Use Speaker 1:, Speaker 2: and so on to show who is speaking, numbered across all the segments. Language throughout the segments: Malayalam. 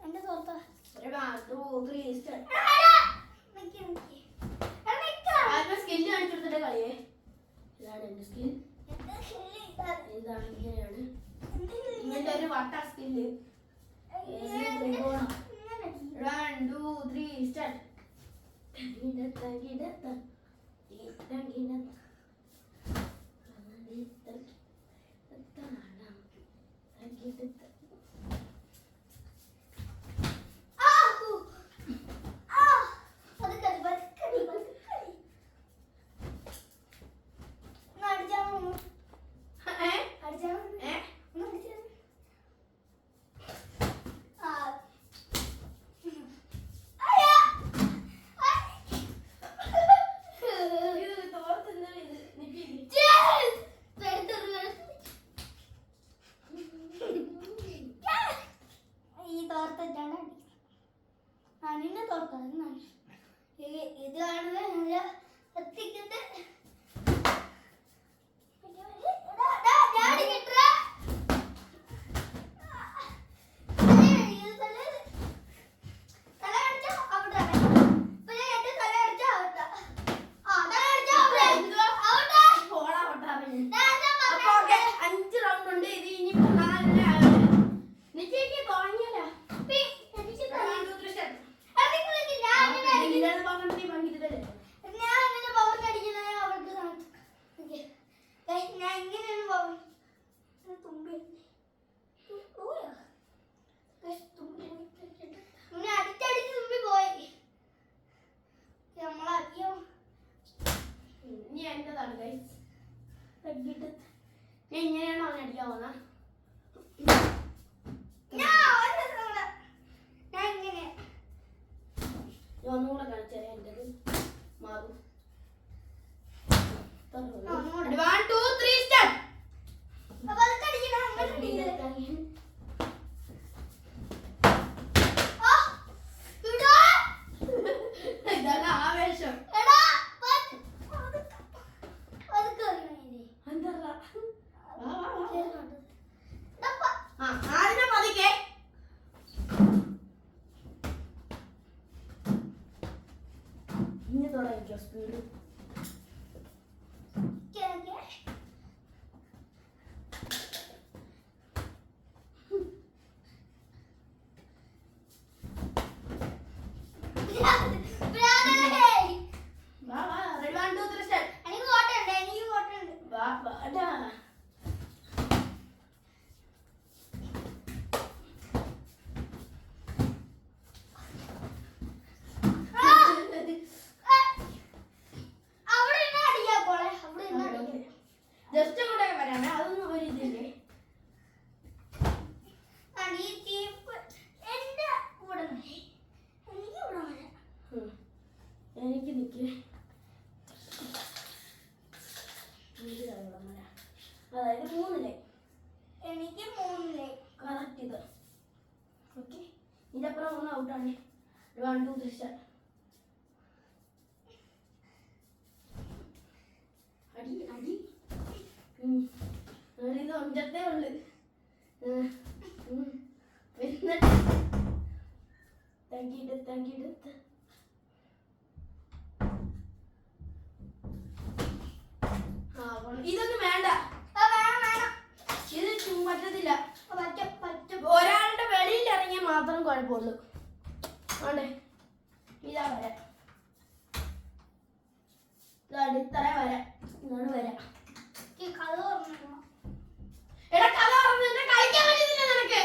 Speaker 1: എന്റെ തോർത്ത സ്കില്ല് കാണിച്ചെടുത്തിട്ട് കളിയേ. ഇതാണ് എന്റെ സ്കിൽ. ഇതാണ് ഇങ്ങനെയാണ് ഇങ്ങനത്തെ ഒരു വട്ട സ്കില്ല്. 1 2 3 സ്റ്റാർട്ട്. ഇങ്ങനെയാണോ അടിക്കാൻ പോകുന്നത്? ഒന്നുകൂടെ കളിച്ചാൽ എൻ്റെ മാറും. 1 2 3 സ്റ്റാർട്ട്. ഇതാണ് ആവേശം. ആദ്യം പതുക്കെ ഇനി തുടങ്ങിക്കോ സ്പീഡ്. ജസ്റ്റ് കൂടെ വരാണ്. അതൊന്നും ഒരു ഇതില്ലേ. എനിക്ക് നിൽക്കേ അതായത് 3 എനിക്ക് 3 കറക്റ്റ് ഇത്. ഓക്കെ, ഇതിനപ്പുറം 1 ഔട്ടാണ്. 1 2 3 സ്റ്റാർട്ട്. അടി അടി ഇത് ഒഞ്ചത്തേ ഉള്ളു. തങ്കിട്ട് ഇതൊന്നും വേണ്ട. ഇത് പറ്റത്തില്ല. ഒരാളുടെ വെളിയിൽ ഇറങ്ങിയാൽ മാത്രം കുഴപ്പമുള്ളൂ. ആണ്ടേ ഇതാ വര. ഇത്ര വര. ഇങ്ങോട്ട് വരാം. എടാ കഥ പറഞ്ഞു കളിക്കാൻ പറ്റുന്നില്ല നിനക്ക്.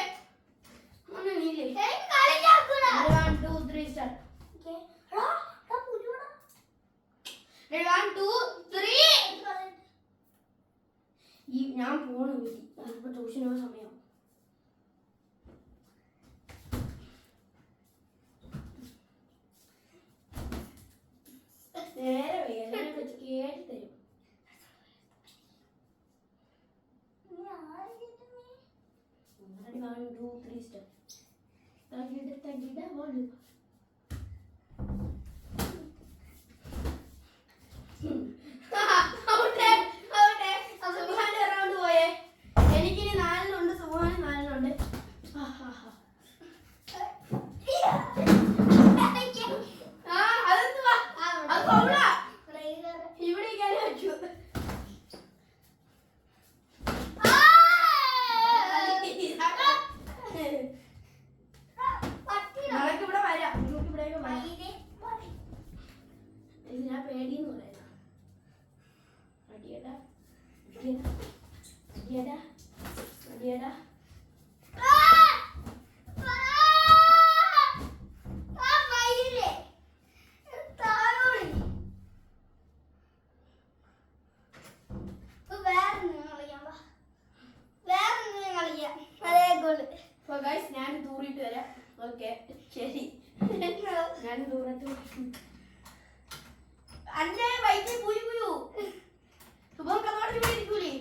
Speaker 1: 1 2 3 സ്റ്റാർട്ട്. 1 2 3. ഞാൻ പോണു വീട്ടിൽ. ഇപ്പൊ ട്യൂഷനോ സമയം. നേരെ വേദന വെച്ച് കേട്ടി തരും. 1 2 3 സ്റ്റെപ്പ്. തകിട ബോള്. സുബ്ഹാന്റെ റൗണ്ട് പോയേ. എനിക്കിനി 4 സുബ്ഹാന് 4 ഇവിടെ വെച്ചു. നമുക്കിവിടെ വരാം. നമുക്കിവിടെയൊക്കെ വരാം. ഇതിനാ പേടിയെന്ന് പറയുന്നത്. അടിയടാ അടിയടാ അടിയടാ അടിയടാ. ഞാൻ ദൂറിയിട്ട് വരാം. ഓക്കെ ശരി. ഞാൻ ദൂരത്ത് അഞ്ചേ വൈകി പുയു സുബം കഥ ഇരിക്കൂലേ.